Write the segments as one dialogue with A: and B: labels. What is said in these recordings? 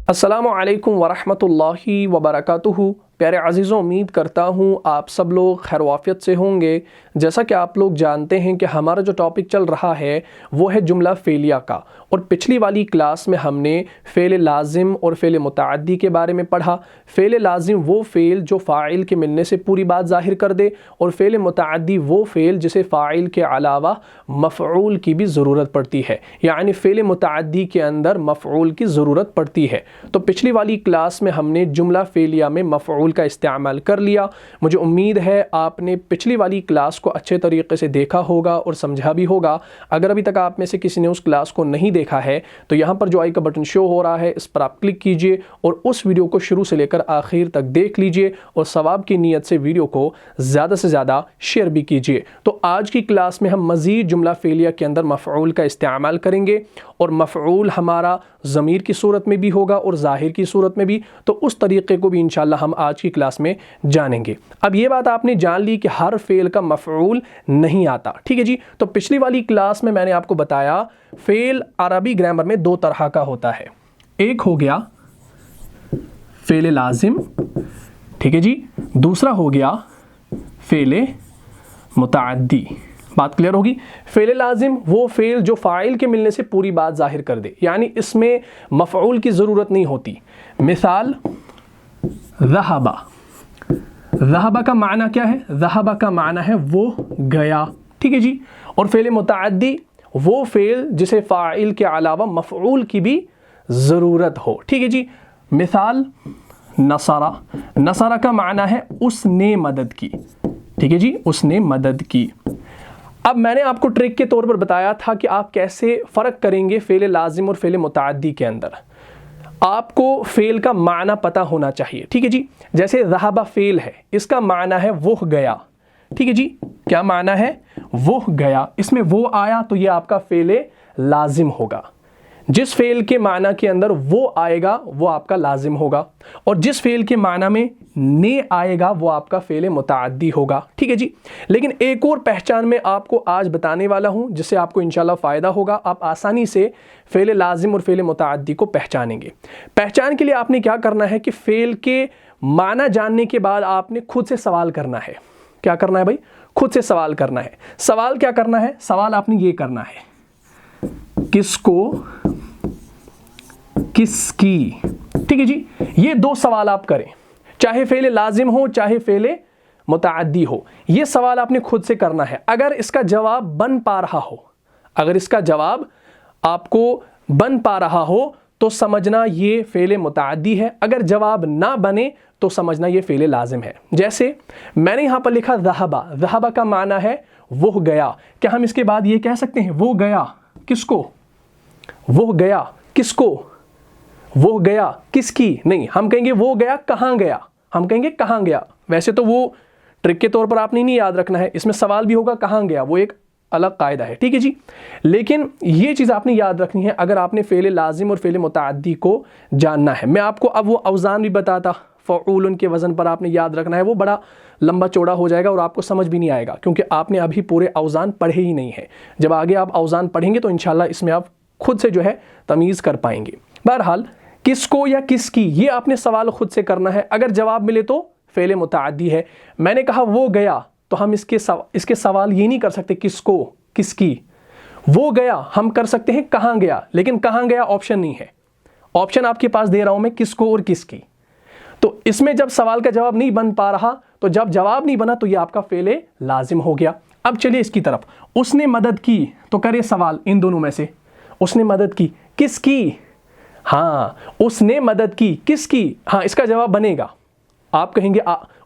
A: अस्सलामु अलैकुम वरहमतुल्लाहि वबरकातुहू। प्यारे अज़ीज़ों, उम्मीद करता हूँ आप सब लोग खैर वाफ़ियत से होंगे। जैसा कि आप लोग जानते हैं कि हमारा जो टॉपिक चल रहा है वो है जुमला फ़ेलिया का, और पिछली वाली क्लास में हमने फ़ेल लाज़िम और फ़ेल मुतअद्दी के बारे में पढ़ा। फ़ेल लाज़िम वो फ़ेल जो फ़ाइल के मिलने से पूरी बात ज़ाहिर कर दे, और फ़ेल मुतअद्दी वो फ़ेल जिसे फ़ाइल के अलावा मफ़ऊल की भी ज़रूरत पड़ती है, यानी फ़ेल मुतअद्दी के अंदर मफ़ऊल की ज़रूरत पड़ती है। तो पिछली वाली क्लास में हमने जुमला फ़ेलिया में मफ़ऊल का इस्तेमाल कर लिया। मुझे उम्मीद है आपने पिछली वाली क्लास को अच्छे तरीके से देखा होगा और समझा भी होगा। अगर अभी तक आप में से किसी ने उस क्लास को नहीं देखा है तो यहाँ पर जो आई का बटन शो हो रहा है इस पर आप क्लिक कीजिए और उस वीडियो को शुरू से लेकर आखिर तक देख लीजिए, और सवाब की नीयत से वीडियो को ज़्यादा से ज़्यादा शेयर भी कीजिए। तो आज की क्लास में हम मज़ीद जुमला फ़ेलिया के अंदर मफ़ऊल का इस्तेमाल करेंगे, और मफ़ऊल हमारा ज़मीर की सूरत में भी होगा और ज़ाहिर की सूरत में भी। तो उस तरीक़े को भी इंशाल्लाह हम आज की क्लास में जानेंगे। अब ये बात आपने जान ली कि हर फ़ेल का मफ़ऊल नहीं आता, ठीक है जी। तो पिछली वाली क्लास में मैंने आपको बताया फ़ेल अरबी ग्रामर में दो तरह का होता है। एक हो गया फ़ेल लाज़िम, ठीक है जी, दूसरा हो गया फ़ेल मुतअद्दी। बात क्लियर होगी। फ़ेल लाज़िम वो फ़ेल जो फ़ाइल के मिलने से पूरी बात ज़ाहिर कर दे, यानी इसमें मफ़ऊल की ज़रूरत नहीं होती। मिसाल ज़हबा। ज़हबा का माना क्या है? ज़हबा का माना है वो गया, ठीक है जी। और फ़ेल मुतअद्दी वो फ़ेल जिसे फ़ाइल के अलावा मफ़ऊल की भी ज़रूरत हो, ठीक है जी। मिसाल नसरा। नसरा का माना है उसने मदद की, ठीक है जी, उसने मदद की। अब मैंने आपको ट्रिक के तौर पर बताया था कि आप कैसे फ़र्क करेंगे फ़ेल लाज़िम और फ़ेल मुतअद्दी के अंदर। आपको फ़ेल का माना पता होना चाहिए, ठीक है जी। जैसे ज़हबा फ़ेल है, इसका माना है वो गया, ठीक है जी। क्या माना है? वो गया। इसमें वो आया तो ये आपका फ़ेल लाज़िम होगा। जिस फ़ेल के माना के अंदर वो आएगा वो आपका लाज़िम होगा, और जिस फ़ेल के माना में ने आएगा वो आपका फ़ेल मुतअद्दी होगा, ठीक है जी। लेकिन एक और पहचान मैं आपको आज बताने वाला हूँ जिससे आपको इंशाल्लाह फ़ायदा होगा। आप आसानी से फ़ेल लाज़िम और फ़ेल मुतअद्दी को पहचानेंगे। पहचान के लिए आपने क्या करना है कि फ़ेल के माना जानने के बाद आपने खुद से सवाल करना है। क्या करना है भाई? खुद से सवाल करना है। सवाल क्या करना है? सवाल आपने ये करना है, किसको, किसकी, ठीक है जी। ये दो सवाल आप करें, चाहे फ़ेल लाज़िम हो चाहे फ़ेल मुतअद्दी हो। ये सवाल आपने खुद से करना है। अगर इसका जवाब बन पा रहा हो, अगर इसका जवाब आपको बन पा रहा हो तो समझना ये फ़ेल मुतअद्दी है। अगर जवाब ना बने तो समझना ये फ़ेल लाज़िम है। जैसे मैंने यहाँ पर लिखा ज़हबा। ज़हबा का माना है वो गया। क्या हम इसके बाद ये कह सकते हैं वो गया किसको? वो गया किसको? वो गया किसकी? नहीं, हम कहेंगे वो गया कहाँ गया। हम कहेंगे कहाँ गया। वैसे तो वो ट्रिक के तौर पर आपने नहीं याद रखना है, इसमें सवाल भी होगा कहाँ गया, वो एक अलग कायदा है, ठीक है जी। लेकिन ये चीज़ आपने याद रखनी है अगर आपने फ़ेल लाज़िम और फ़ेल मुतअद्दी को जानना है। मैं आपको अब वो अवज़ान भी बताता, फ़ऊल के वज़न पर आपने याद रखना है। वो बड़ा लंबा चौड़ा हो जाएगा और आपको समझ भी नहीं आएगा, क्योंकि आपने अभी पूरे अवज़ान पढ़े ही नहीं है। जब आगे आप अवज़ान पढ़ेंगे तो इंशाल्लाह इसमें आप खुद से जो है तमीज़ कर पाएंगे। बहरहाल किसको या किसकी, ये आपने सवाल खुद से करना है। अगर जवाब मिले तो फ़ेल मुतअद्दी है। मैंने कहा वो गया तो हम इसके सवाल ये नहीं कर सकते किसको, किसकी। वो गया हम कर सकते हैं कहाँ गया, लेकिन कहाँ गया ऑप्शन नहीं है। ऑप्शन आपके पास दे रहा हूं मैं किसको और किसकी। तो इसमें जब सवाल का जवाब नहीं बन पा रहा, तो जब जवाब नहीं बना तो ये आपका फ़ेल लाज़िम हो गया। अब चलिए इसकी तरफ। उसने मदद की, तो करे सवाल इन दोनों में से। उसने मदद की किसकी? हाँ, उसने मदद की किसकी? हाँ, इसका जवाब बनेगा। आप कहेंगे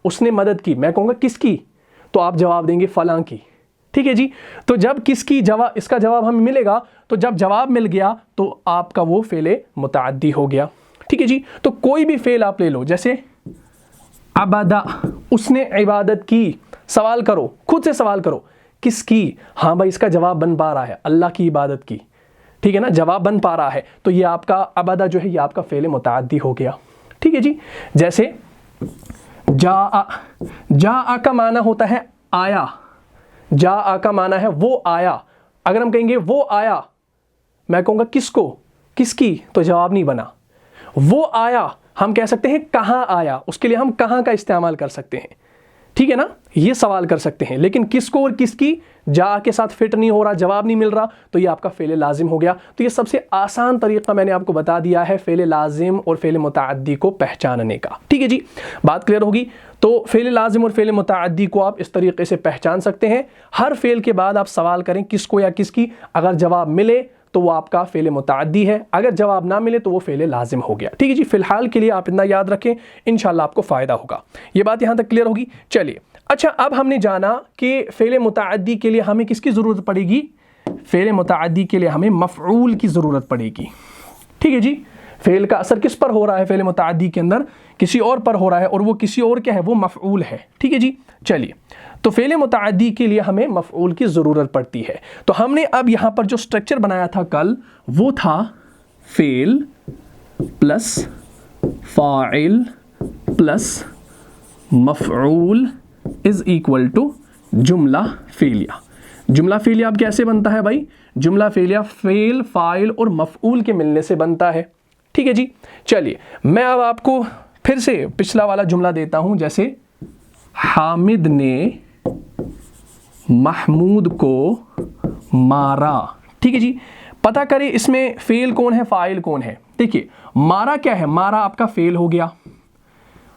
A: उसने मदद की, मैं कहूँगा किसकी, तो आप जवाब देंगे फलां की, ठीक है जी। तो जब किसकी जवाब, इसका जवाब हमें मिलेगा, तो जब जवाब मिल गया तो आपका वो फ़ेल मुतअद्दी हो गया, ठीक है जी। तो कोई भी फ़ेल आप ले लो, जैसे अबदा, उसने इबादत की। सवाल करो, खुद से सवाल करो किसकी? हाँ भाई, इसका जवाब बन पा रहा है अल्लाह की इबादत की, ठीक है ना, जवाब बन पा रहा है। तो ये आपका अबदा जो है ये आपका फ़ेल मुतअद्दी हो गया, ठीक है जी। जैसे जा, जा का माना होता है आया। जा का माना है वो आया। अगर हम कहेंगे वो आया, मैं कहूँगा किसको, किसकी, तो जवाब नहीं बना। वो आया, हम कह सकते हैं कहाँ आया, उसके लिए हम कहाँ का इस्तेमाल कर सकते हैं, ठीक है ना, ये सवाल कर सकते हैं। लेकिन किसको और किसकी जा के साथ फिट नहीं हो रहा, जवाब नहीं मिल रहा, तो ये आपका फ़ेल लाजिम हो गया। तो ये सबसे आसान तरीका मैंने आपको बता दिया है फ़ेल लाजिम और फ़ेल मुतअद्दी को पहचानने का। ठीक है जी, बात क्लियर होगी। तो फ़ेल लाजिम और फ़ेल मुतअद्दी को आप इस तरीके से पहचान सकते हैं। हर फ़ेल के बाद आप सवाल करें किसको या किसकी, अगर जवाब मिले तो वो आपका फ़ेल मुतअद्दी है, अगर जवाब ना मिले तो वो फ़ेल लाजिम हो गया। ठीक है जी, फ़िलहाल के लिए आप इतना याद रखें, इंशाल्लाह आपको फ़ायदा होगा। ये बात यहाँ तक क्लियर होगी। चलिए, अच्छा, अब हमने जाना कि फ़ेल मुतअद्दी के लिए हमें किसकी ज़रूरत पड़ेगी, फ़ेल मुतअद्दी के लिए हमें मफ़ऊल की ज़रूरत पड़ेगी। ठीक है जी, फ़ेल का असर किस पर हो रहा है, फ़ेल मुतअद्दी के अंदर किसी और पर हो रहा है, और वो किसी और क्या है, वो मफ़ऊल है। ठीक है जी, चलिए, तो फ़ेल मुतअद्दी के लिए हमें मफ़ऊल की ज़रूरत पड़ती है। तो हमने अब यहाँ पर जो स्ट्रक्चर बनाया था कल, वो था फ़ेल प्लस फ़ाइल प्लस मफ़ऊल इज़ इक्वल टू जुमला फ़ेलिया। जुमला फ़ेलिया अब कैसे बनता है भाई, जुमला फ़ेलिया फ़ेल, फ़ाइल और मफ़ऊल के मिलने से बनता है। ठीक है जी, चलिए, मैं अब आपको फिर से पिछला वाला जुमला देता हूँ। जैसे हामिद ने महमूद को मारा। ठीक है जी, पता करें इसमें फ़ेल कौन है, फ़ाइल कौन है। देखिए, मारा क्या है, मारा आपका फ़ेल हो गया।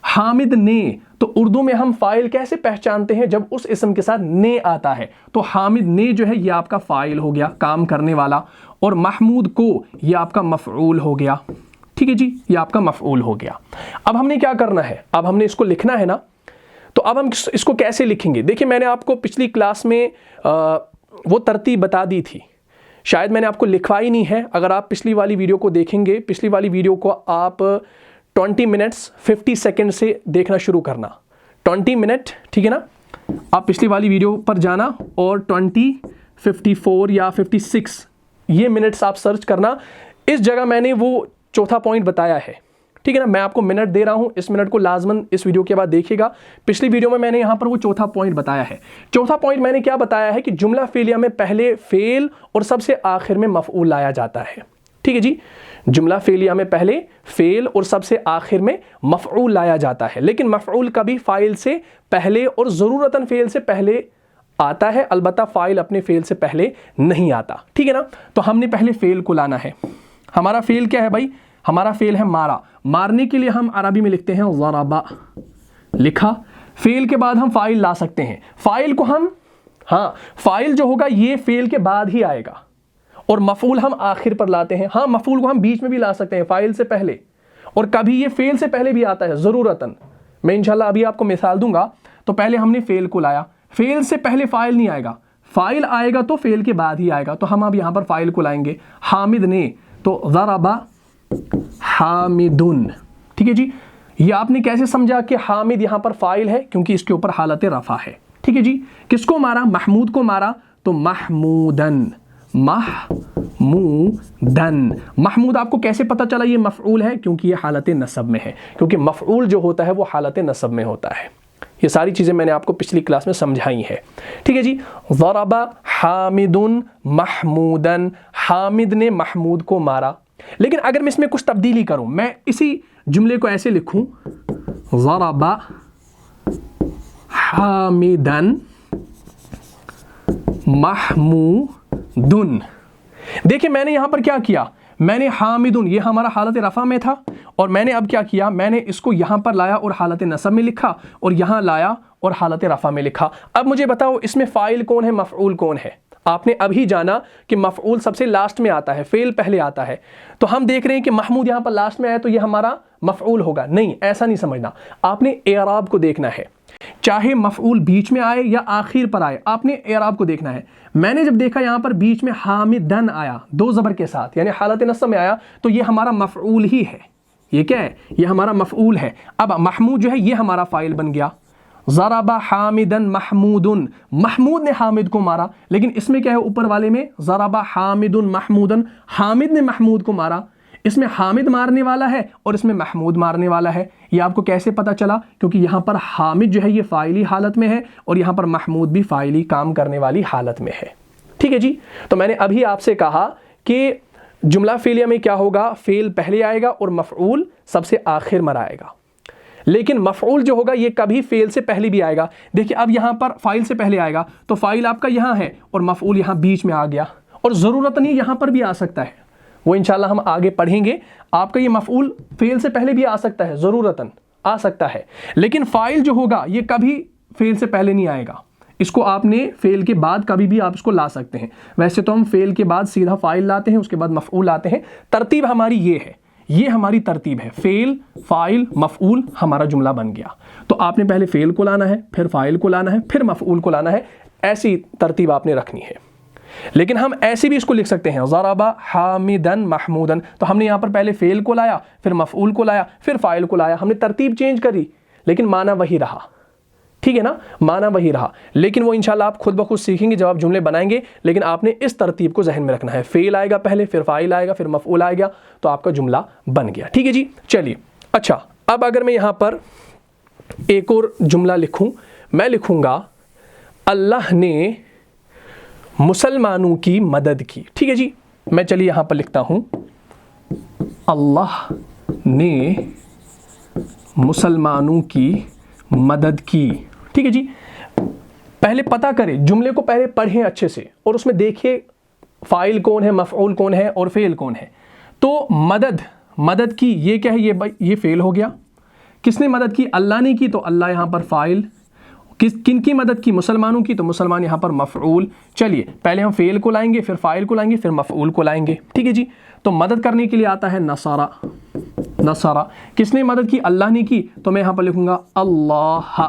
A: हामिद ने, तो उर्दू में हम फ़ाइल कैसे पहचानते हैं, जब उस इसम के साथ ने आता है। तो हामिद ने जो है ये आपका फ़ाइल हो गया, काम करने वाला, और महमूद को ये आपका मफ़ऊल हो गया। ठीक है जी, ये आपका मफ़ऊल हो गया। अब हमने क्या करना है, अब हमने इसको लिखना है ना। तो अब हम इसको कैसे लिखेंगे। देखिए, मैंने आपको पिछली क्लास में वो तरतीब बता दी थी, शायद मैंने आपको लिखवाई नहीं है। अगर आप पिछली वाली वीडियो को देखेंगे, पिछली वाली वीडियो को आप 20 मिनट्स 50 सेकेंड से देखना शुरू करना, 20 मिनट, ठीक है ना। आप पिछली वाली वीडियो पर जाना और 20, 54 या 56 ये मिनट्स आप सर्च करना। इस जगह मैंने वो चौथा पॉइंट बताया है, ठीक है ना। मैं आपको मिनट दे रहा हूं, इस मिनट को लाजमन इस वीडियो के बाद देखिएगा। पिछली वीडियो में मैंने यहां पर वो चौथा पॉइंट बताया है। चौथा पॉइंट मैंने क्या बताया है कि जुमला फ़ेलिया में पहले फ़ेल और सबसे आखिर में मफ़ऊल लाया जाता है। ठीक है जी, जुमला फ़ेलिया में पहले फ़ेल और सबसे आखिर में मफ़ऊल लाया जाता है। लेकिन मफ़ऊल कभी फ़ाइल से पहले और ज़रूरतन फ़ेल से पहले आता है, अलबत्ता फ़ाइल अपने फ़ेल से पहले नहीं आता। ठीक है ना। तो हमने पहले फ़ेल को लाना है। हमारा फ़ेल क्या है भाई, हमारा फ़ेल है मारा। मारने के लिए हम अरबी में लिखते हैं ज़रबा, लिखा। फ़ेल के बाद हम फ़ाइल ला सकते हैं। फ़ाइल को हम, हाँ, फ़ाइल जो होगा ये फ़ेल के बाद ही आएगा, और मफ़ऊल हम आखिर पर लाते हैं। हाँ, मफ़ऊल को हम बीच में भी ला सकते हैं, फ़ाइल से पहले, और कभी ये फ़ेल से पहले भी आता है ज़रूरतन। मैं इंशाल्लाह अभी आपको मिसाल दूंगा। तो पहले हमने फ़ेल को लाया, फ़ेल से पहले फ़ाइल नहीं आएगा, फ़ाइल आएगा तो फ़ेल के बाद ही आएगा। तो हम अब यहाँ पर फ़ाइल को लाएंगे, हामिद ने, तो ज़रबा हामिदुन। ठीक है जी, ये आपने कैसे समझा कि हामिद यहाँ पर फ़ाइल है, क्योंकि इसके ऊपर हालत रफ़ा है। ठीक है जी, किसको मारा, महमूद को मारा, तो महमूदन, महमूदन। महमूद आपको कैसे पता चला ये मफ़ऊल है, क्योंकि ये हालत नसब में है, क्योंकि मफ़ऊल जो होता है वो हालत नसब में होता है। ये सारी चीज़ें मैंने आपको पिछली क्लास में समझाई है। ठीक है जी, ज़रबा हामिदुन महमूदन, हामिद ने महमूद को मारा। लेकिन अगर मैं इसमें कुछ तब्दीली करूं, मैं इसी जुमले को ऐसे लिखूं, ज़रबा हामिदन महमूदुन। देखिए, मैंने यहां पर क्या किया, मैंने हामिदुन, ये हमारा हालत रफ़ा में था, और मैंने अब क्या किया, मैंने इसको यहां पर लाया और हालत नसब में लिखा, और यहां लाया और हालत रफ़ा में लिखा। अब मुझे बताओ इसमें फ़ाइल कौन है, मफ़ऊल कौन है। आपने अभी जाना कि मफ़ऊल सबसे लास्ट में आता है, फ़ेल पहले आता है। तो हम देख रहे हैं कि महमूद यहाँ पर लास्ट में आया, तो ये हमारा मफ़ऊल होगा। नहीं, ऐसा नहीं समझना, आपने एराब को देखना है। चाहे मफ़ऊल बीच में आए या आखिर पर आए, आपने एराब को देखना है। मैंने जब देखा यहाँ पर बीच में हामिदन आया, दो ज़बर के साथ, यानी हालत नस्ब में आया, तो ये हमारा मफ़ऊल ही है। ये क्या है, ये हमारा मफ़ऊल है। अब महमूद जो है ये हमारा फ़ाइल बन गया। ज़रबा हामिदन महमूदुन, महमूद ने हामिद को मारा, लेकिन इसमें क्या है, ऊपर वाले में ज़रबा हामिदुन महमूदन, हामिद ने महमूद को मारा। इसमें हामिद मारने वाला है और इसमें महमूद मारने वाला है। ये आपको कैसे पता चला, क्योंकि यहाँ पर हामिद जो है ये फ़ाइली हालत में है, और यहाँ पर महमूद भी फ़ाइली काम करने वाली हालत में है। ठीक है जी, तो मैंने अभी आपसे कहा कि जुमला फेलिया में क्या होगा, फेल पहले आएगा और मफऊल सबसे आखिर में आएगा। लेकिन मफऊल जो होगा ये कभी फेल से पहले भी आएगा। देखिए अब यहाँ पर फाइल से पहले आएगा तो फाइल आपका यहाँ है और मफऊल यहाँ बीच में आ गया, और ज़रूरत नहीं यहाँ पर भी आ सकता है, वो इंशाल्लाह हम आगे पढ़ेंगे। आपका ये मफऊल फेल से पहले भी आ सकता है, ज़रूरतन आ सकता है, लेकिन फाइल जो होगा ये कभी फेल से पहले नहीं आएगा। इसको आपने फेल के बाद कभी भी आप इसको ला सकते हैं। वैसे तो हम फेल के बाद सीधा फाइल लाते हैं, उसके बाद मफऊल लाते हैं। तरतीब हमारी ये है, ये हमारी तरतीब है, फेल फाइल मफऊल, हमारा जुमला बन गया। तो आपने पहले फेल को लाना है, फिर फाइल को लाना है, फिर मफऊल को लाना है, ऐसी तरतीब आपने रखनी है। लेकिन हम ऐसे भी इसको लिख सकते हैं, ज़रबा हामिदन महमूदन। तो हमने यहाँ पर पहले फेल को लाया, फिर मफऊल को लाया, फिर फाइल को लाया, हमने तरतीब चेंज करी लेकिन माना वही रहा, ठीक है ना, माना वही रहा। लेकिन वो इंशाल्लाह आप खुद ब खुद सीखेंगे जब आप जुमले बनाएंगे। लेकिन आपने इस तरतीब को जहन में रखना है, फेल आएगा पहले, फिर फाइल आएगा, फिर मफऊल आएगा, तो आपका जुमला बन गया। ठीक है जी, चलिए। अच्छा, अब अगर मैं यहाँ पर एक और जुमला लिखूँ, मैं लिखूँगा अल्लाह ने मुसलमानों की मदद की। ठीक है जी, मैं चलिए यहाँ पर लिखता हूँ अल्लाह ने मुसलमानों की मदद की। ठीक है जी, पहले पता करें, जुमले को पहले पढ़ें अच्छे से और उसमें देखिए फाइल कौन है, मफऊल कौन है और फेल कौन है। तो मदद की ये क्या है, ये भाई ये फेल हो गया। किसने मदद की, अल्लाह ने की, तो अल्लाह यहाँ पर फाइल। किन की मदद की, मुसलमानों की, तो मुसलमान यहाँ पर मफऊल। चलिए पहले हम फेल को लाएंगे, फिर फाइल को लाएंगे, फिर मफऊल को लाएंगे। ठीक है जी, तो मदद करने के लिए आता है नसारा। नसारा किसने मदद की, अल्लाह ने की, तो मैं यहाँ पर लिखूंगा अल्लाह।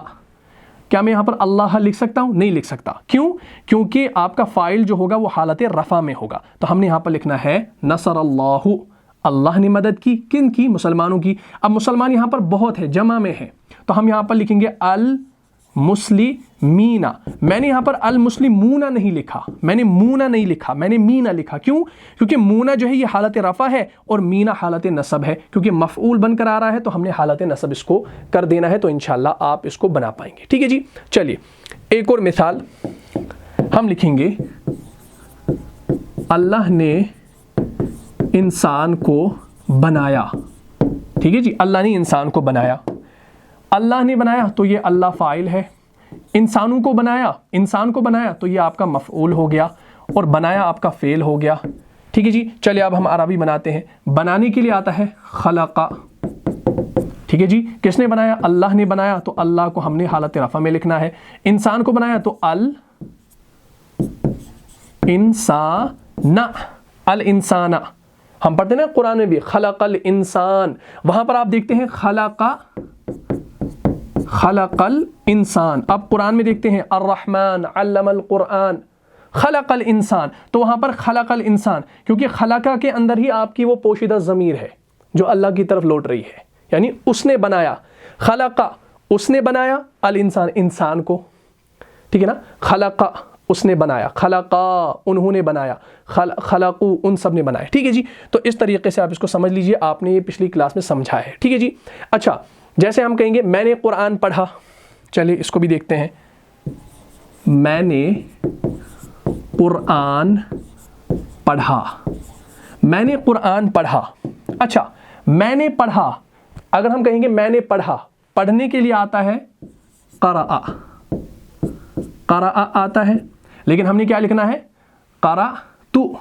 A: क्या मैं यहाँ पर अल्लाह लिख सकता हूँ, नहीं लिख सकता। क्यों, क्योंकि आपका फाइल जो होगा वो हालत रफ़ा में होगा। तो हमने यहाँ पर लिखना है नसरल्लाहु, अल्लाह ने मदद की, किन की, मुसलमानों की। अब मुसलमान यहाँ पर बहुत है, जमा में है, तो हम यहाँ पर लिखेंगे अल मुस्लिमीना। मैंने यहाँ पर अल मुस्लिमूना नहीं लिखा, मैंने मूना नहीं लिखा, मैंने मीना लिखा। क्यों, क्योंकि मूना जो है ये हालत रफ़ा है और मीना हालत नसब है। क्योंकि मफऊल बनकर आ रहा है तो हमने हालत नसब इसको कर देना है। तो इंशाल्लाह आप इसको बना पाएंगे। ठीक है जी, चलिए एक और मिसाल हम लिखेंगे अल्लाह ने इंसान को बनाया। ठीक है जी, अल्लाह ने इंसान को बनाया। अल्लाह ने बनाया तो ये अल्लाह फ़ाइल है, इंसानों को बनाया, इंसान को बनाया तो ये आपका मफऊल हो गया और बनाया आपका फ़ेल हो गया। ठीक है जी, चलिए अब हम अरबी बनाते हैं। बनाने के लिए आता है खलक़ा। ठीक है जी, किसने बनाया, अल्लाह ने बनाया, तो अल्लाह को हमने हालत रफ़ा में लिखना है। इंसान को बनाया तो अल इंसाना, अल इंसाना। हम पढ़ते ना कुरान में भी खलक़ल इंसान, वहां पर आप देखते हैं खलक़ल इंसान। अब कुरान में देखते हैं अर्रहमान अल्लमल कुरान, खलक़ल इंसान, तो वहां पर खलक़ल इंसान, क्योंकि खलक़ा के अंदर ही आपकी वो पोशीदा ज़मीर है जो अल्लाह की तरफ लौट रही है, यानी उसने बनाया। खलक़ा उसने बनाया, अल इंसान इंसान को। ठीक है ना, खलक़ा उसने बनाया, खलक़ा उन्होंने बनाया, खलक़ू उन सब ने बनाया। ठीक है जी, तो इस तरीके से आप इसको समझ लीजिए, आपने ये पिछली क्लास में समझा है। ठीक है जी, अच्छा जैसे हम कहेंगे मैंने कुरान पढ़ा, चलिए इसको भी देखते हैं। मैंने कुरान पढ़ा, मैंने कुरान पढ़ा। अच्छा, मैंने पढ़ा, अगर हम कहेंगे मैंने पढ़ा, पढ़ने के लिए आता है क़रअ, क़रअ आता है, लेकिन हमने क्या लिखना है, क़रअतु,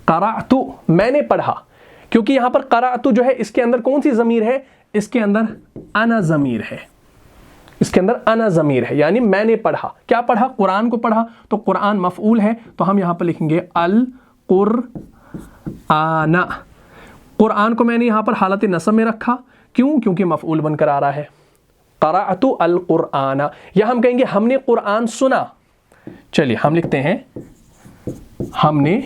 A: क़रअतु मैंने पढ़ा। क्योंकि यहां पर क़रअतु जो है इसके अंदर कौन सी ज़मीर है, इसके अंदर अना ज़मीर है, इसके अंदर अना ज़मीर है, यानी मैंने पढ़ा। क्या पढ़ा, कुरान को पढ़ा, तो कुरान मफ़ऊल है, तो हम यहां पर लिखेंगे अल कुरआना। कुरान को मैंने यहां पर हालत नसब में रखा, क्यों, क्योंकि मफ़ऊल बनकर आ रहा है क़रअतु अल कुरआना। या हम कहेंगे हमने कुरान सुना, चलिए हम लिखते हैं हमने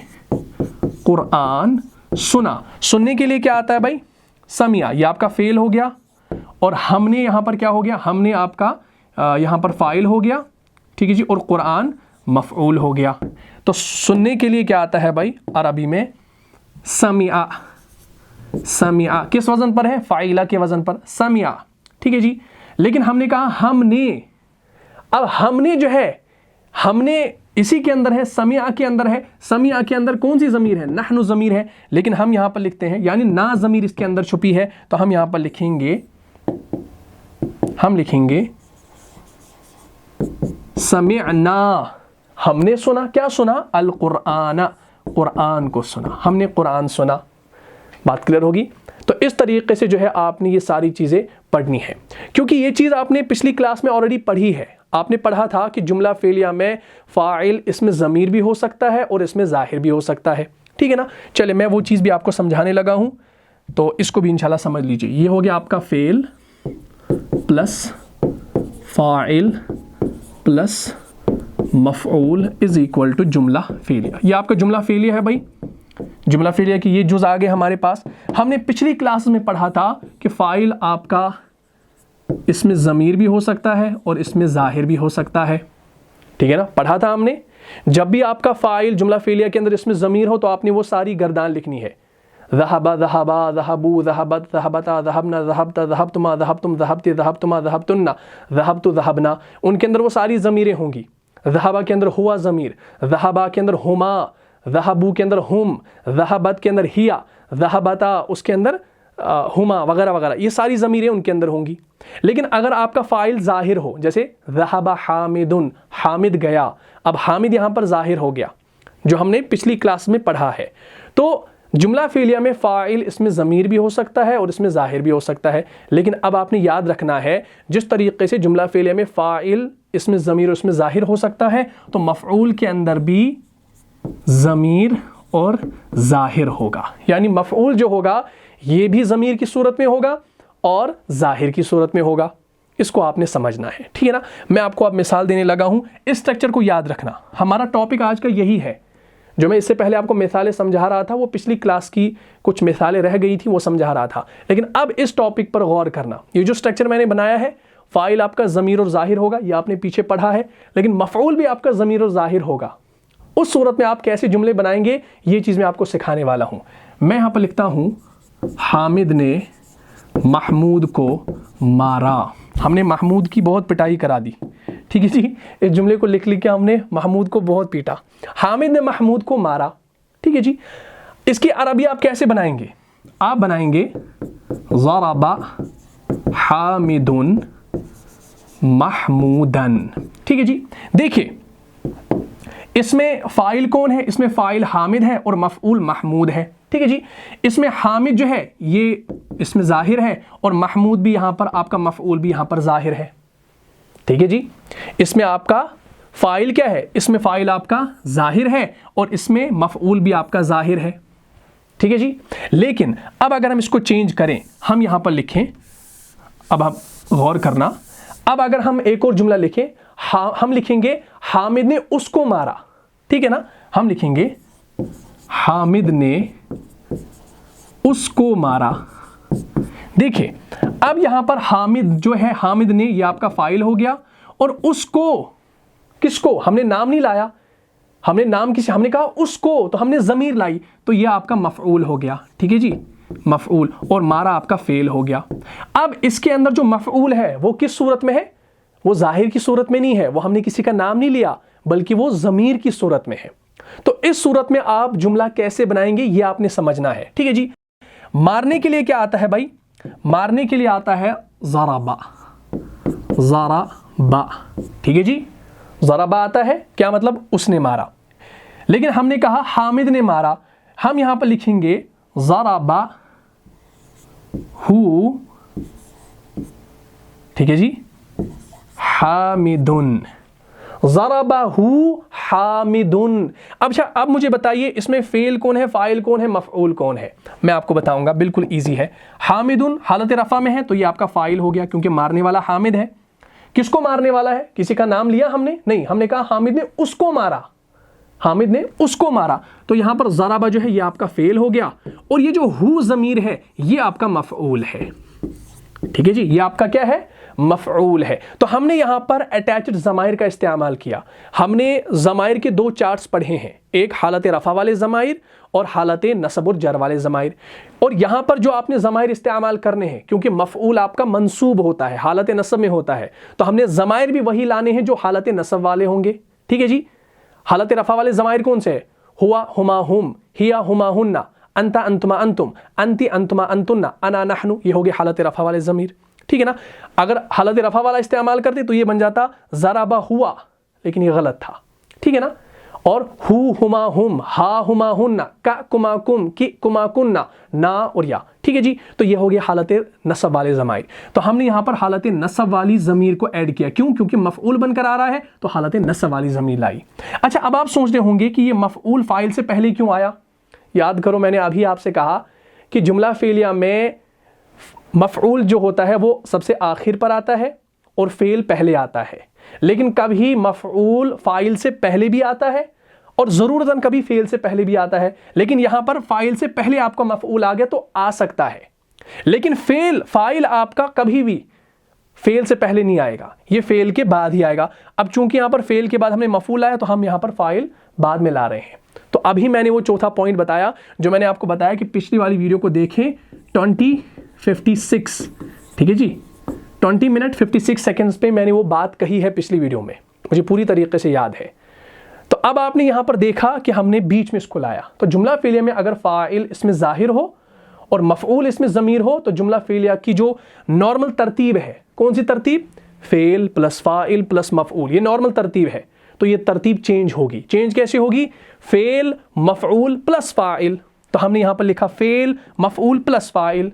A: कुरान सुना। सुनने के लिए क्या आता है भाई, समिया, ये आपका फेल हो गया, और हमने यहाँ पर क्या हो गया, हमने आपका यहाँ पर फाइल हो गया। ठीक है जी, और कुरान मफ़ऊल हो गया। तो सुनने के लिए क्या आता है भाई, अरबी में समिया। समिया किस वज़न पर है, फ़ाइला के वज़न पर, समिया। ठीक है जी, लेकिन हमने कहा हमने, अब हमने जो है, हमने इसी के अंदर है, समिया के अंदर है। समिया के अंदर कौन सी ज़मीर है? नहनु ज़मीर है। लेकिन हम यहां पर लिखते हैं, यानी ना ज़मीर इसके अंदर छुपी है, तो हम यहां पर लिखेंगे, हम लिखेंगे समिअना, हमने सुना। क्या सुना? अल कुरान, कुरान को सुना, हमने कुरान सुना। बात क्लियर होगी? तो इस तरीके से जो है आपने ये सारी चीज़ें पढ़नी है, क्योंकि ये चीज़ आपने पिछली क्लास में ऑलरेडी पढ़ी है। आपने पढ़ा था कि जुमला फेलिया में फ़ाइल इसमें ज़मीर भी हो सकता है और इसमें ज़ाहिर भी हो सकता है, ठीक है ना। चले मैं वो चीज़ भी आपको समझाने लगा हूँ, तो इसको भी इंशाल्लाह समझ लीजिए। ये हो गया आपका फ़ेल प्लस फ़ाइल प्लस मफ़ऊल इज़ इक्वल टू जुमला फेलिया। ये आपका जुमला फेलिया है भाई। जुमला फेलिया की ये जुज़ आ गए हमारे पास। हमने पिछली क्लास में पढ़ा था कि फ़ाइल आपका इसमें ज़मीर भी हो सकता है और इसमें ज़ाहिर भी हो सकता है, ठीक है ना। पढ़ा था हमने, जब भी आपका फ़ाइल जुमला फेलिया के अंदर इसमें ज़मीर हो तो आपने वो सारी गर्दान लिखनी है। ज़हबा, ज़हबा, ज़हबू, ज़हबत, ज़हबता, ज़हबना, ज़हबता, ज़हबतुमा, ज़हबतुम, ज़हबती, ज़हबतुमा, ज़हबतुन्ना, ज़हबतु, ज़हबना, उनके अंदर वो सारी ज़मीरें होंगी। ज़हबा के अंदर हुआ ज़मीर, ज़हबा के अंदर हुमा, ज़हबू के अंदर हुम, ज़हबत के अंदर हिया, ज़हबता उसके अंदर हुमा वगैरह वगैरह, ये सारी ज़मीरें उनके अंदर होंगी। लेकिन अगर आपका फ़ाइल ज़ाहिर हो, जैसे ज़हबा हामिदुन, हामिद गया, अब हामिद यहाँ पर ज़ाहिर हो गया, जो हमने पिछली क्लास में पढ़ा है। तो जुमला फेलिया में फ़ाइल इसमें ज़मीर भी हो सकता है और इसमें ज़ाहिर भी हो सकता है। लेकिन अब आपने याद रखना है, जिस तरीके से जुमला फेलिया में फ़ाइल इसमें ज़मीर और इसमें ज़ाहिर हो सकता है, तो मफ़ऊल के अंदर भी ज़मीर और ज़ाहिर होगा। यानी मफ़ऊल जो होगा ये भी ज़मीर की सूरत में होगा और ज़ाहिर की सूरत में होगा। इसको आपने समझना है, ठीक है ना। मैं आपको अब मिसाल देने लगा हूँ, इस स्ट्रक्चर को याद रखना। हमारा टॉपिक आज का यही है। जो मैं इससे पहले आपको मिसालें समझा रहा था, वो पिछली क्लास की कुछ मिसालें रह गई थी, वो समझा रहा था। लेकिन अब इस टॉपिक पर गौर करना। ये जो स्ट्रक्चर मैंने बनाया है, फ़ाइल आपका ज़मीर और ज़ाहिर होगा, ये आपने पीछे पढ़ा है। लेकिन मफ़ऊल भी आपका ज़मीर और ज़ाहिर होगा। उस सूरत में आप कैसे जुमले बनाएंगे, ये चीज़ मैं आपको सिखाने वाला हूँ। मैं यहाँ पर लिखता हूँ, हामिद ने महमूद को मारा। हमने महमूद की बहुत पिटाई करा दी, ठीक है जी। इस जुमले को लिख के हमने महमूद को बहुत पीटा। हामिद ने महमूद को मारा, ठीक है जी। इसकी अरबी आप कैसे बनाएंगे? आप बनाएंगे ज़रबा हामिदुन महमूदन, ठीक है जी। देखिए इसमें फ़ाइल कौन है? इसमें फ़ाइल हामिद है और मफ़ऊल महमूद है, ठीक है जी। इसमें हामिद जो है ये इसमें ज़ाहिर है और महमूद भी यहाँ पर आपका मफ़ऊल भी यहाँ पर ज़ाहिर है, ठीक है जी। इसमें आपका फ़ाइल क्या है? इसमें फ़ाइल आपका ज़ाहिर है और इसमें मफ़ऊल भी आपका ज़ाहिर है, ठीक है जी। लेकिन अब अगर हम इसको चेंज करें, हम यहाँ पर लिखें, अब आप गौर करना, अब अगर हम एक और जुमला लिखें, हम लिखेंगे हामिद ने उसको मारा, ठीक है ना। हम लिखेंगे हामिद ने उसको मारा। देखिए अब यहां पर हामिद जो है, हामिद ने, ये आपका फ़ाइल हो गया, और उसको, किसको? हमने नाम नहीं लाया, हमने नाम किसी, हमने कहा उसको, तो हमने ज़मीर लाई, तो ये आपका मफ़ऊल हो गया, ठीक है जी, मफ़ऊल। और मारा आपका फ़ेल हो गया। अब इसके अंदर जो मफ़ऊल है वो किस सूरत में है? वो ज़ाहिर की सूरत में नहीं है, वो हमने किसी का नाम नहीं लिया, बल्कि वो ज़मीर की सूरत में है। तो इस सूरत में आप जुमला कैसे बनाएंगे ये आपने समझना है, ठीक है जी। मारने के लिए क्या आता है भाई? मारने के लिए आता है ज़रबा, ज़रबा, ठीक है जी। ज़रबा आता है, क्या मतलब? उसने मारा। लेकिन हमने कहा हामिद ने मारा, हम यहां पर लिखेंगे ज़रबा हु, ठीक है जी, हामिदुन, ज़रबहु हामिदुन। अब मुझे बताइए इसमें फ़ेल कौन है, फ़ाइल कौन है, मफ़ऊल कौन है? मैं आपको बताऊंगा, बिल्कुल इजी है। हामिदुन हालत रफ़ा में है, तो ये आपका फ़ाइल हो गया, क्योंकि मारने वाला हामिद है। किसको मारने वाला है? किसी का नाम लिया हमने? नहीं, हमने कहा हामिद ने उसको मारा, हामिद ने उसको मारा। तो यहां पर ज़रबा जो है ये आपका फ़ेल हो गया, और ये जो हु ज़मीर है ये आपका मफ़ऊल है, ठीक है जी। ये आपका क्या है? मफ़ऊल है। तो हमने यहां पर अटैच्ड ज़माइर का इस्तेमाल किया। हमने ज़माइर के दो चार्ट्स पढ़े हैं, एक हालत रफ़ा वाले ज़माइर और हालत नसब और जर वाले ज़माइर। और यहां पर जो आपने ज़माइर इस्तेमाल करने हैं, क्योंकि मफ़ऊल आपका मंसूब होता है, हालत नसब में होता है, तो हमने ज़माइर भी वही लाने हैं जो हालत नसब वाले होंगे, ठीक है जी। हालत रफा वाले ज़माइर कौन से है? हुआ हुमा हुम, हिया हुमा हुन्ना, अंता अंतुमा अंतुम, अंती अंतुमा अंतुन्ना, अना नहनु, ये हो गया हालत रफा वाले ज़मीर। ठीक है ना। अगर हालत रफा वाला इस्तेमाल करते तो ये बन जाता ज़राबा हुआ, लेकिन ये गलत था। ठीक है ना। और हु हुमा हुम, हा हुमा हुन्ना, का कुमा कुम, कि कुमा कुन्ना, ना और या। ठीक है जी। तो ये हो गया हालत नसब वाले ज़माइर। तो हमने यहाँ पर हालत नसब वाली ज़मीर को ऐड किया, क्यों? क्योंकि मफ़ऊल बनकर आ रहा है तो हालत नसब वाली ज़मीर लाई। अच्छा, अब आप सोच रहे होंगे कि ये मफ़ऊल फ़ाइल से पहले क्यों आया। याद करो, मैंने अभी आपसे कहा कि जुमला फ़ेलिया में मफ़ऊल जो होता है वो सबसे आखिर पर आता है और फ़ेल पहले आता है, लेकिन कभी मफ़ऊल फ़ाइल से पहले भी आता है और ज़रूरतन कभी फ़ेल से पहले भी आता है। लेकिन यहाँ पर फ़ाइल से पहले आपका मफ़ऊल आ गया तो आ सकता है, लेकिन फ़ाइल आपका कभी भी फ़ेल से पहले नहीं आएगा, ये फ़ेल के बाद ही आएगा। अब चूंकि यहाँ पर फ़ेल के बाद हमने मफ़ऊल आया तो हम यहाँ पर फ़ाइल बाद में ला रहे हैं। तो अभी मैंने वो चौथा पॉइंट बताया जो मैंने आपको बताया कि पिछली वाली वीडियो को देखें, 20:56। ठीक है जी, 20 मिनट 56 सेकेंड्स पे मैंने वो बात कही है पिछली वीडियो में, मुझे पूरी तरीके से याद है। तो अब आपने यहाँ पर देखा कि हमने बीच में इसको लाया। तो जुमला फ़ेलिया में अगर फ़ाइल इसमें ज़ाहिर हो और मफ़ऊल इसमें ज़मीर हो तो जुमला फ़ेलिया की जो नॉर्मल तरतीब है, कौन सी तरतीब? फ़ेल प्लस फ़ाइल प्लस मफ़ऊल, ये नॉर्मल तरतीब है। तो ये तरतीब चेंज होगी। चेंज कैसे होगी? फ़ेल मफ़ऊल प्लस फ़ाइल। तो हमने यहाँ पर लिखा फ़ेल मफ़ऊल प्लस फ़ाइल।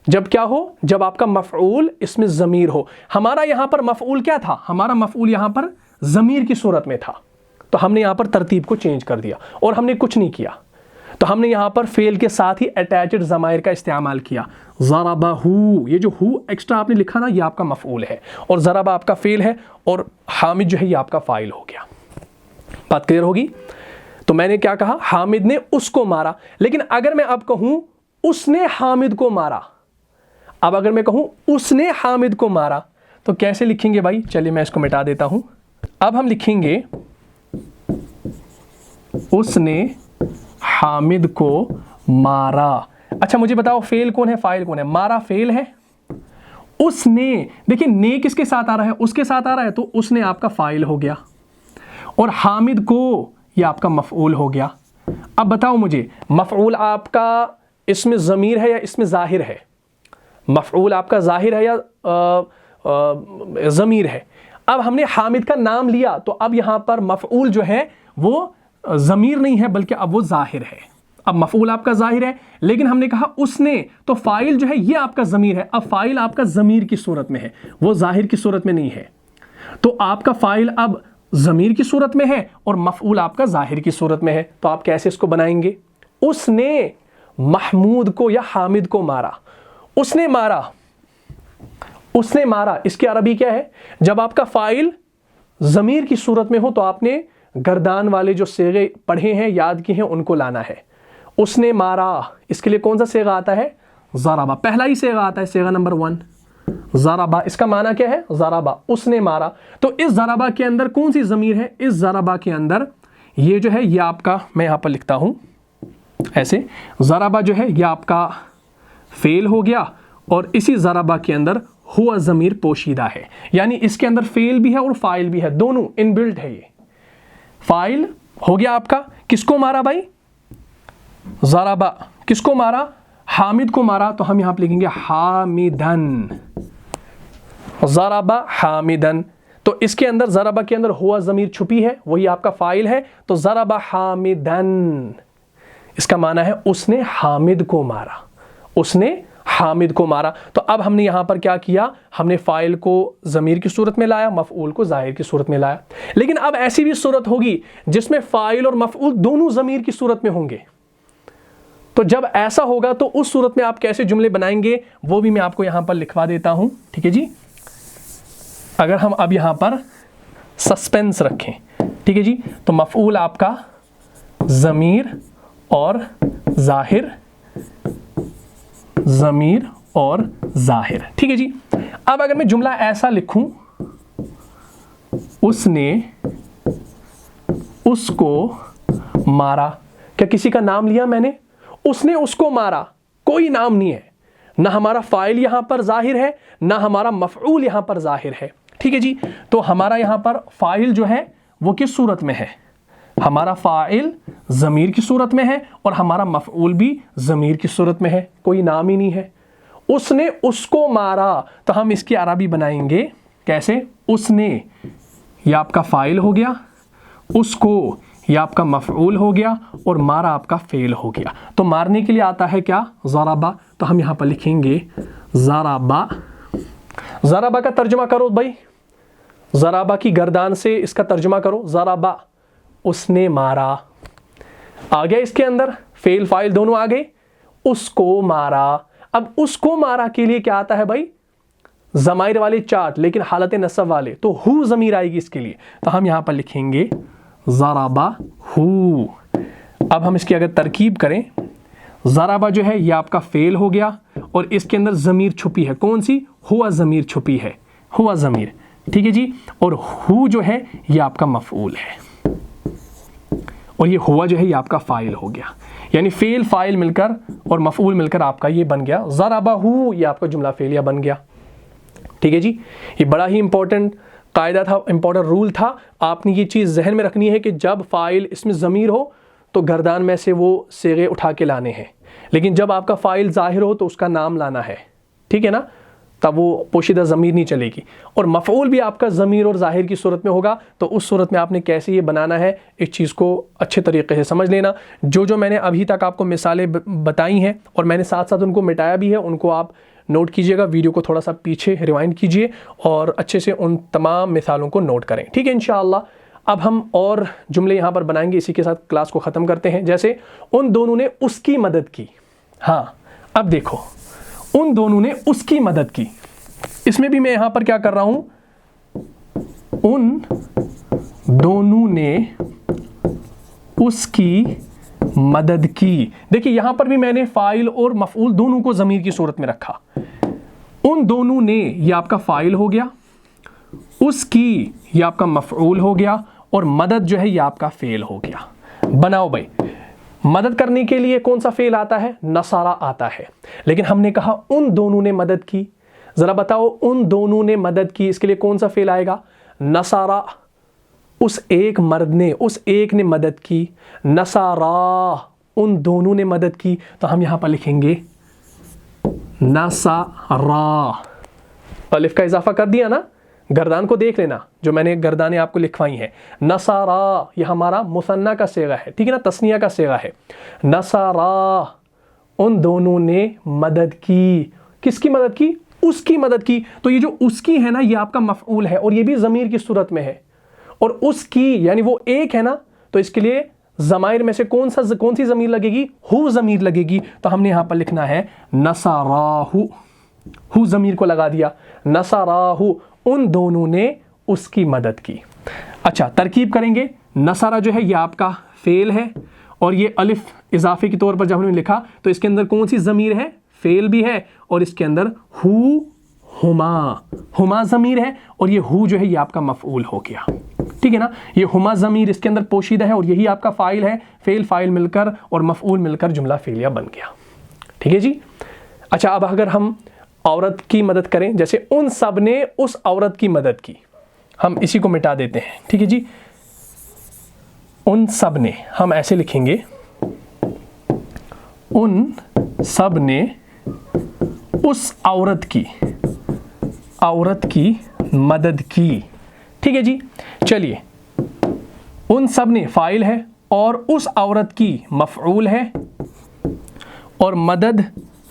A: जब क्या हो? जब आपका मफ़ऊल इसमें ज़मीर हो। हमारा यहाँ पर मफ़ऊल क्या था? हमारा मफ़ऊल यहाँ पर ज़मीर की सूरत में था, तो हमने यहाँ पर तरतीब को चेंज कर दिया और हमने कुछ नहीं किया। तो हमने यहाँ पर फ़ेल के साथ ही अटैच्ड ज़माइर का इस्तेमाल किया। ज़रबहू, ये जो हु एक्स्ट्रा आपने लिखा ना, ये आपका मफ़ऊल है और ज़रबा आपका फ़ेल है और हामिद जो है ये आपका फ़ाइल हो गया। बात क्लियर होगी? तो मैंने क्या कहा? हामिद ने उसको मारा। लेकिन अगर मैं अब कहूँ उसने हामिद को मारा, अब अगर मैं कहूँ उसने हामिद को मारा तो कैसे लिखेंगे भाई? चलिए मैं इसको मिटा देता हूँ। अब हम लिखेंगे उसने हामिद को मारा। अच्छा मुझे बताओ, फेल कौन है, फाइल कौन है? मारा फेल है, उसने, देखिए ने किसके साथ आ रहा है? उसके साथ आ रहा है, तो उसने आपका फाइल हो गया और हामिद को ये आपका मफऊल हो गया। अब बताओ मुझे, मफऊल आपका इसमें ज़मीर है या इसमें ज़ाहिर है? मफऊल आपका ज़ाहिर है या ज़मीर है? अब हमने हामिद का नाम लिया तो अब यहाँ पर मफऊल जो है वो ज़मीर नहीं है बल्कि अब वो ज़ाहिर है। अब मफऊल आपका ज़ाहिर है, लेकिन हमने कहा उसने, तो फ़ाइल जो है ये आपका ज़मीर है। अब फ़ाइल आपका ज़मीर की सूरत में है, वो ज़ाहिर की सूरत में नहीं है। तो आपका फ़ाइल अब ज़मीर की सूरत में है और मफऊल आपका ज़ाहिर की सूरत में है। तो आप कैसे इसको बनाएंगे? उसने महमूद को या हामिद को मारा। उसने मारा, उसने मारा, इसकी अरबी क्या है? जब आपका फ़ाइल ज़मीर की सूरत में हो तो आपने गर्दान वाले जो सेगे पढ़े हैं, याद किए हैं, उनको लाना है। उसने मारा, इसके लिए कौन सा सेगा आता है? ज़राबा, पहला ही सेगा आता है, सेगा नंबर 1 ज़राबा। इसका माना क्या है? ज़राबा, उसने मारा। तो इस ज़राबा के अंदर कौन सी ज़मीर है? इस ज़राबा के अंदर ये जो है ये आपका, मैं यहाँ पर लिखता हूँ ऐसे, ज़राबा जो है ये आपका फ़ेल हो गया और इसी ज़राबा के अंदर हुआ ज़मीर पोशीदा है, यानी इसके अंदर फ़ेल भी है और फ़ाइल भी है, दोनों इनबिल्ट है। ये फ़ाइल हो गया आपका, किसको मारा भाई? ज़राबा। किसको मारा? हामिद को मारा। तो हम यहाँ पर लिखेंगे हामिदन, ज़राबा हामिदन। तो इसके अंदर ज़राबा के अंदर हुआ ज़मीर छुपी है, वही आपका फ़ाइल है। तो ज़राबा हामिदन, इसका माना है उसने हामिद को मारा, उसने हामिद को मारा। तो अब हमने यहाँ पर क्या किया? हमने फ़ाइल को ज़मीर की सूरत में लाया, मफ़ऊल को ज़ाहिर की सूरत में लाया। लेकिन अब ऐसी भी सूरत होगी जिसमें फ़ाइल और मफ़ऊल दोनों ज़मीर की सूरत में होंगे। तो जब ऐसा होगा तो उस सूरत में आप कैसे जुमले बनाएंगे वो भी मैं आपको यहाँ पर लिखवा देता हूँ। ठीक है जी। अगर हम अब यहाँ पर सस्पेंस रखें, ठीक है जी, तो मफ़ऊल आपका ज़मीर और ज़ाहिर, ज़मीर और ज़ाहिर। ठीक है जी। अब अगर मैं जुमला ऐसा लिखूं, उसने उसको मारा, क्या किसी का नाम लिया मैंने? उसने उसको मारा, कोई नाम नहीं है, ना हमारा फ़ाइल यहां पर ज़ाहिर है, ना हमारा मफ़ऊल यहां पर ज़ाहिर है। ठीक है जी। तो हमारा यहां पर फ़ाइल जो है वो किस सूरत में है? हमारा फ़ाइल ज़मीर की सूरत में है और हमारा मफ़ऊल भी ज़मीर की सूरत में है, कोई नाम ही नहीं है। उसने उसको मारा, तो हम इसकी अरबी बनाएंगे कैसे? उसने, यह आपका फ़ाइल हो गया, उसको यह आपका मफ़ऊल हो गया और मारा आपका फ़ेल हो गया। तो मारने के लिए आता है क्या? ज़राबा। तो हम यहाँ पर लिखेंगे ज़राबा। ज़राबा का तर्जुमा करो भाई, ज़राबा की गर्दान से इसका तर्जुमा करो। ज़राबा, उसने मारा। आ गया इसके अंदर, फ़ेल फ़ाइल दोनों आ गए। उसको मारा। अब उसको मारा के लिए क्या आता है भाई? ज़माइर वाले चार्ट, लेकिन हालत नसब वाले, तो हु ज़मीर आएगी इसके लिए। तो हम यहाँ पर लिखेंगे ज़राबा हु। अब हम इसकी अगर तरकीब करें, ज़राबा जो है यह आपका फ़ेल हो गया और इसके अंदर ज़मीर छुपी है, कौन सी? हुआ ज़मीर छुपी है, हुआ ज़मीर, ठीक है जी। और हु जो है यह आपका मफ़ऊल है और ये हुआ जो है ये आपका फ़ाइल हो गया। यानी फ़ेल फ़ाइल मिलकर और मफ़ऊल मिलकर आपका ये बन गया ज़राबहु, ये आपका जुमला फ़ेलिया बन गया। ठीक है जी, ये बड़ा ही इंपॉर्टेंट कायदा था, इंपॉर्टेंट रूल था। आपने ये चीज़ जहन में रखनी है कि जब फ़ाइल इसमें ज़मीर हो तो गर्दान में से वो सेगे उठा के लाने हैं, लेकिन जब आपका फ़ाइल ज़ाहिर हो तो उसका नाम लाना है, ठीक है ना, तब वो पोशीदा ज़मीर नहीं चलेगी। और मफ़ऊल भी आपका ज़मीर और ज़ाहिर की सूरत में होगा, तो उस सूरत में आपने कैसे ये बनाना है, इस चीज़ को अच्छे तरीके से समझ लेना। जो मैंने अभी तक आपको मिसालें बताई हैं और मैंने साथ साथ उनको मिटाया भी है, उनको आप नोट कीजिएगा, वीडियो को थोड़ा सा पीछे रिवाइंड कीजिए और अच्छे से उन तमाम मिसालों को नोट करें, ठीक है इंशाअल्लाह। अब हम और जुमले यहाँ पर बनाएंगे, इसी के साथ क्लास को ख़त्म करते हैं। जैसे उन दोनों ने उसकी मदद की। हाँ, अब देखो, उन दोनों ने उसकी मदद की, इसमें भी मैं यहाँ पर क्या कर रहा हूँ? उन दोनों ने उसकी मदद की। देखिए यहाँ पर भी मैंने फ़ाइल और मफ़ऊल दोनों को ज़मीर की सूरत में रखा। उन दोनों ने, ये आपका फ़ाइल हो गया, उसकी, ये आपका मफ़ऊल हो गया और मदद जो है ये आपका फ़ेल हो गया। बनाओ भाई, मदद करने के लिए कौन सा फ़ेल आता है? नसारा आता है, लेकिन हमने कहा उन दोनों ने मदद की। ज़रा बताओ, उन दोनों ने मदद की, इसके लिए कौन सा फ़ेल आएगा? नसारा। उस एक मर्द ने, उस एक ने मदद की। नसारा, उन दोनों ने मदद की, तो हम यहाँ पर लिखेंगे नसारा। अलिफ का इजाफा कर दिया ना, गर्दान को देख लेना, जो मैंने गर्दानें आपको लिखवाई हैं। नसारा, यह हमारा मुसन्ना का सेगा है, ठीक है ना, तस्निया का सेगा है। नसारा, उन दोनों ने मदद की। किसकी मदद की? उसकी मदद की। तो ये जो उसकी है ना, ये आपका मफ़ऊल है और ये भी ज़मीर की सूरत में है। और उसकी यानी वो एक है ना, तो इसके लिए ज़माइर में से कौन सी ज़मीर लगेगी? हु ज़मीर लगेगी। तो हमने यहाँ पर लिखना है नसाराहु, हु ज़मीर को लगा दिया। नसाराहु, उन दोनों ने उसकी मदद की। अच्छा, तरकीब करेंगे। नसारा जो है ये आपका फ़ेल है और ये अलिफ इजाफे के तौर पर जब हमने लिखा तो इसके अंदर कौन सी ज़मीर है? फ़ेल भी है और इसके अंदर हु, हुमा, हुमा ज़मीर है और ये हु जो है ये आपका मफ़ऊल हो गया, ठीक है ना। ये हुमा ज़मीर इसके अंदर पोशीदा है और यही आपका फ़ाइल है। फ़ेल फ़ाइल मिलकर और मफ़ऊल मिलकर जुमला फ़ेलिया बन गया, ठीक है जी। अच्छा, अब अगर हम औरत की मदद करें, जैसे उन सब ने उस औरत की मदद की, हम इसी को मिटा देते हैं, ठीक है जी। उन सब ने, हम ऐसे लिखेंगे, उन सब ने उस औरत की मदद की, ठीक है जी। चलिए, उन सब ने फ़ाइल है और उस औरत की मफ़ऊल है और मदद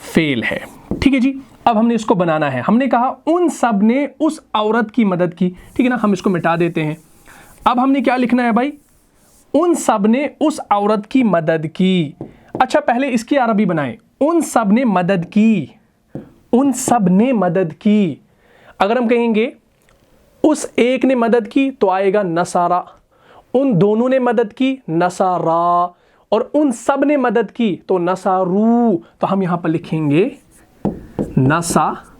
A: फ़ेल है, ठीक है जी। अब हमने इसको बनाना है। हमने कहा उन सब ने उस औरत की मदद की, ठीक है ना, हम इसको मिटा देते हैं। अब हमने क्या लिखना है भाई? उन सब ने उस औरत की मदद की। अच्छा, पहले इसकी अरबी बनाएं। उन सब ने मदद की, उन सब ने मदद की। अगर हम कहेंगे उस एक ने मदद की तो आएगा नसारा, उन दोनों ने मदद की नसारा, और उन सब ने मदद की तो नसारू। तो हम यहां पर लिखेंगे नसारू।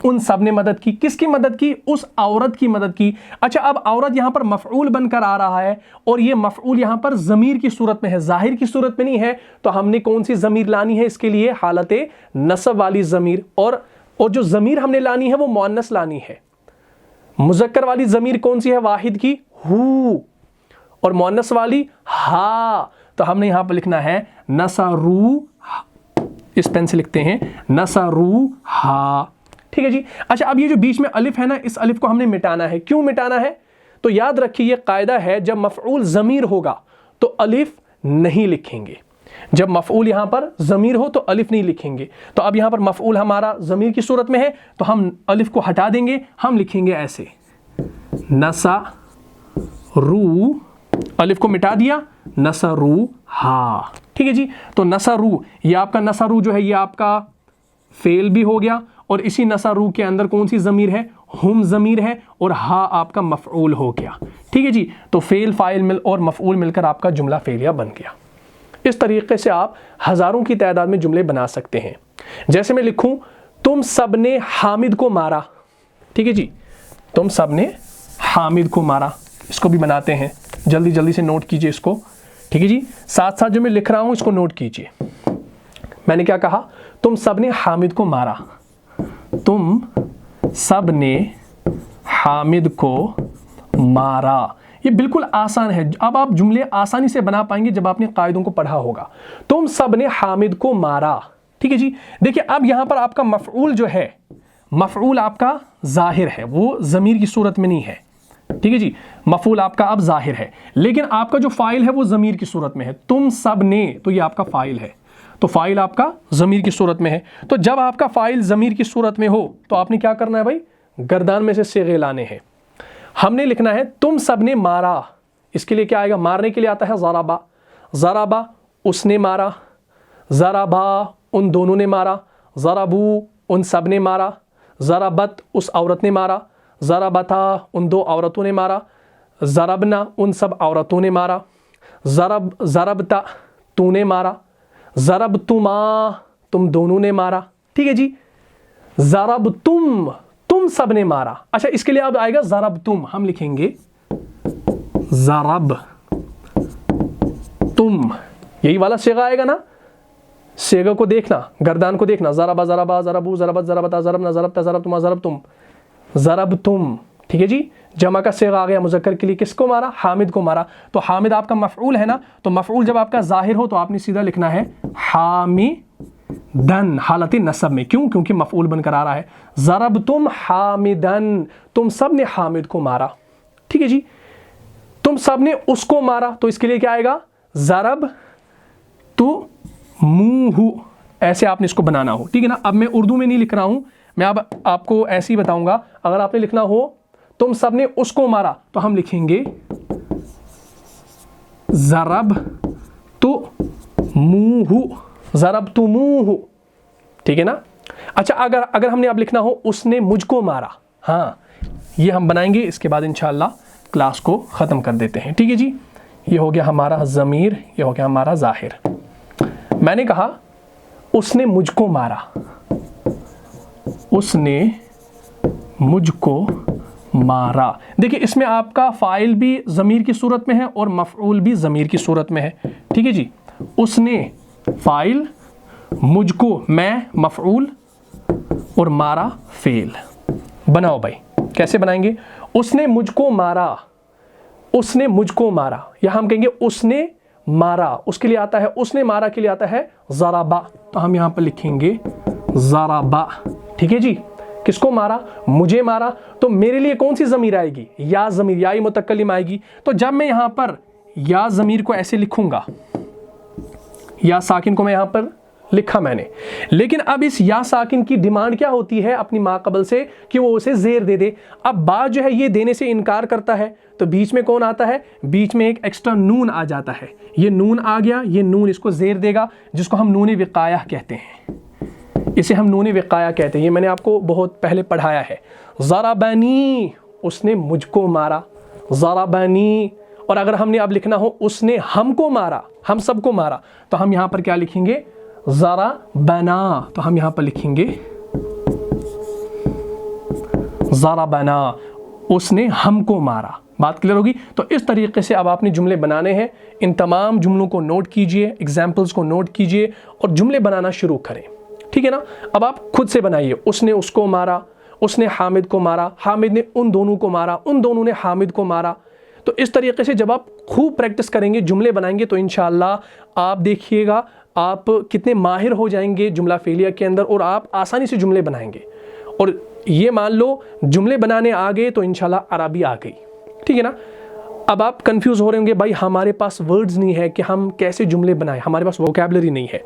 A: उन सब ने मदद की। किसकी मदद की? उस औरत की मदद की। अच्छा, अब औरत यहां पर मफऊल बनकर आ रहा है और ये मफऊल यहां पर ज़मीर की सूरत में है, ज़ाहिर की सूरत में नहीं है। तो हमने कौन सी ज़मीर लानी है इसके लिए? हालत नसब वाली ज़मीर। और जो ज़मीर हमने लानी है वो मुअन्नस लानी है। मुज़क्कर वाली ज़मीर कौन सी है? वाहिद की, हु। और मुअन्नस वाली हा, तो हमने यहां पर लिखना है नसरू, इस पेन से लिखते हैं नसरू हा। ठीक है जी। अच्छा, अब ये जो बीच में अलिफ है ना, इस अलिफ को हमने मिटाना है। क्यों मिटाना है? तो याद रखिए ये कायदा है, जब मफऊल ज़मीर होगा तो अलिफ नहीं लिखेंगे। जब मफऊल यहां पर ज़मीर हो तो अलिफ नहीं लिखेंगे। तो अब यहां पर मफऊल हमारा ज़मीर की सूरत में है तो हम अलिफ को हटा देंगे, हम लिखेंगे ऐसे नसरू, अलिफ को मिटा दिया, नसरू हा। ठीक है जी। तो नसरू, ये आपका नसरू जो है ये आपका फेल भी हो गया, और इसी नसरू के अंदर कौन सी ज़मीर है? हुम ज़मीर है, और हा आपका मफऊल हो गया। ठीक है जी। तो फेल, फाइल मिल और मफऊल मिलकर आपका जुमला फेलिया बन गया। इस तरीके से आप हज़ारों की तादाद में जुमले बना सकते हैं। जैसे मैं लिखूं, तुम सब ने हामिद को मारा। ठीक है जी, तुम सब ने हामिद को मारा, इसको भी बनाते हैं, जल्दी जल्दी से नोट कीजिए इसको। ठीक है जी। साथ साथ जो मैं लिख रहा हूं इसको नोट कीजिए। मैंने क्या कहा? तुम सब ने हामिद को मारा, तुम सब ने हामिद को मारा। ये बिल्कुल आसान है। अब आप जुमले आसानी से बना पाएंगे जब आपने कायदों को पढ़ा होगा। तुम सब ने हामिद को मारा। ठीक है जी। देखिए अब यहां पर आपका मफऊल जो है, मफऊल आपका जाहिर है, वो ज़मीर की सूरत में नहीं है। ठीक है जी। मफऊल आपका अब जाहिर है, लेकिन आपका जो फाइल है वो ज़मीर की सूरत में है। तुम सब ने, तो ये आपका फाइल है, तो फाइल आपका ज़मीर की सूरत में है। तो जब आपका फाइल ज़मीर की सूरत में हो तो आपने क्या करना है भाई? गर्दान में से सिगे लाने हैं। हमने लिखना है तुम सब ने मारा। इसके लिए क्या आएगा? मारने के लिए आता है ज़राबा। ज़राबा उसने मारा, ज़राबा उन दोनों ने मारा, ज़राबू उन सब ने मारा, ज़राबत उस औरत ने मारा, ज़राबता उन दो औरतों ने मारा, ज़रबना उन सब औरतों ने मारा, ज़रबता तूने मारा, ज़रब तुम दोनों ने मारा। ठीक है जी। ज़रब तुम सब ने मारा। अच्छा, इसके लिए अब आएगा ज़रब तुम, हम लिखेंगे ज़रब तुम, यही वाला सेगा आएगा ना। सेगा को देखना, गर्दान को देखना, ज़रबा ज़रबा ज़रबू ज़रबत ज़रबता ज़रबना ज़रबता ज़रबतुमा ज़रब तुम। ठीक है जी। जमा का सेगा आ गया मुज़क्कर के लिए, किसको मारा? हामिद को मारा। तो हामिद आपका मफऊल है ना, तो मफऊल जब आपका जाहिर हो तो आपने सीधा लिखना है हामिदन, हालत नसब में। क्यों? क्योंकि मफऊल बनकर आ रहा है। ज़रब तुम हामिदन, तुम सब ने हामिद को मारा। ठीक है जी। तुम सब ने उसको मारा, तो इसके लिए क्या आएगा? ज़रब तु मुहु, ऐसे आपने इसको बनाना हो। ठीक है ना। अब मैं उर्दू में नहीं लिख रहा हूं, मैं अब आपको ऐसे ही बताऊंगा। अगर आपने लिखना हो तुम सब ने उसको मारा, तो हम लिखेंगे ज़रब तु मुहु, ज़रब तु मुहु। ठीक है ना। अच्छा, अगर हमने अब लिखना हो उसने मुझको मारा, हाँ, ये हम बनाएंगे, इसके बाद इंशाअल्लाह क्लास को ख़त्म कर देते हैं। ठीक है जी। ये हो गया हमारा ज़मीर, ये हो गया हमारा ज़ाहिर। मैंने कहा उसने मुझको मारा, उसने मुझको मारा। देखिए इसमें आपका फ़ाइल भी ज़मीर की सूरत में है और मफ़ऊल भी ज़मीर की सूरत में है। ठीक है जी। उसने फ़ाइल, मुझको मैं मफ़ऊल और मारा फ़ेल। बनाओ भाई, कैसे बनाएंगे? उसने मुझको मारा, उसने मुझको मारा, यहाँ हम कहेंगे उसने मारा, उसके लिए आता है, उसने मारा के लिए आता है ज़राबा, तो हम यहाँ पर लिखेंगे ज़राबा। ठीक है जी। किसको मारा? मुझे मारा। तो मेरे लिए कौन सी ज़मीर आएगी? या ज़मीर, याई मुतक्कलिम आएगी। तो जब मैं यहाँ पर या ज़मीर को ऐसे लिखूंगा, या साकिन को मैं यहाँ पर लिखा मैंने, लेकिन अब इस या साकिन की डिमांड क्या होती है अपनी माक़बल से कि वो उसे ज़ेर दे दे। अब बात जो है ये देने से इनकार करता है, तो बीच में कौन आता है? बीच में एक एक्स्ट्रा नून आ जाता है। ये नून आ गया, ये नून इसको ज़ेर देगा, जिसको हम नून विक़ाया कहते हैं। इसे हम नून विक़ाया कहते हैं। ये मैंने आपको बहुत पहले पढ़ाया है। ज़राबनी, उसने मुझको मारा, ज़राबनी। और अगर हमने अब लिखना हो उसने हमको मारा, हम सबको मारा, तो हम यहाँ पर क्या लिखेंगे? ज़राबना, तो हम यहाँ पर लिखेंगे ज़राबना, उसने हमको मारा। बात क्लियर होगी? तो इस तरीके से अब आपने जुमले बनाने हैं। इन तमाम जुमलों को नोट कीजिए, एग्जाम्पल्स को नोट कीजिए और जुमले बनाना शुरू करें। ठीक है ना। अब आप खुद से बनाइए। उसने उसको मारा, उसने हामिद को मारा, हामिद ने उन दोनों को मारा, उन दोनों ने हामिद को मारा। तो इस तरीके से जब आप खूब प्रैक्टिस करेंगे, जुमले बनाएंगे, तो इंशाअल्लाह आप देखिएगा आप कितने माहिर हो जाएंगे जुमला फेलिया के अंदर, और आप आसानी से जुमले बनाएंगे। और ये मान लो जुमले बनाने आ गए तो इंशाल्लाह अरबी आ गई, ठीक है ना। अब आप कंफ्यूज हो रहे होंगे, भाई हमारे पास वर्ड्स नहीं है कि हम कैसे जुमले बनाएं, हमारे पास वोकैबलरी नहीं है।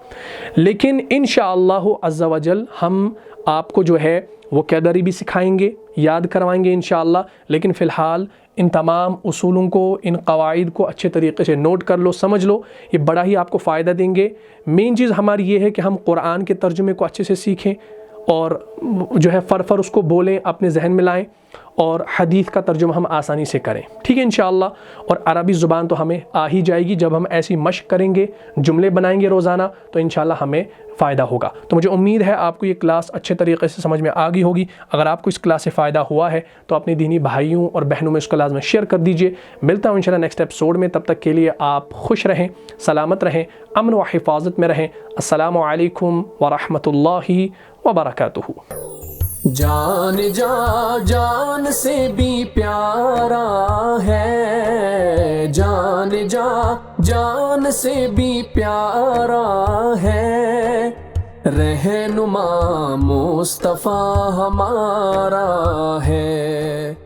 A: लेकिन इंशाअल्लाह अज़्ज़ा वजल हम आपको जो है वोकैबलरी भी सिखाएंगे, याद करवाएंगे इंशाअल्लाह। लेकिन फ़िलहाल इन तमाम उसूलों को, इन कवाइद को अच्छे तरीके से नोट कर लो, समझ लो, ये बड़ा ही आपको फ़ायदा देंगे। मेन चीज़ हमारी ये है कि हम कुरान के तर्जुमे को अच्छे से सीखें और जो है फर उसको बोलें, अपने जहन में लाएं, और हदीस का तर्जुमा हम आसानी से करें, ठीक है इंशाअल्लाह। और अरबी ज़ुबान तो हमें आ ही जाएगी जब हम ऐसी मश्क करेंगे, जुमले बनाएंगे रोज़ाना, तो इंशाअल्लाह हमें फ़ायदा होगा। तो मुझे उम्मीद है आपको ये क्लास अच्छे तरीके से समझ में आ गई होगी। अगर आपको इस क्लास से फ़ायदा हुआ है तो अपने दीनी भाइयों और बहनों में इसको लाज़मी शेयर कर दीजिए। मिलता हूँ इंशाअल्लाह नेक्स्ट एपिसोड में, तब तक के लिए आप खुश रहें, सलामत रहें, अमन व हिफाजत में रहें। अस्सलामु अलैकुम व रहमतुल्लाहि व बरकातुहू।
B: जान जा जान से भी प्यारा है, जान जा जान से भी प्यारा है, रहनुमा मुस्तफ़ा हमारा है।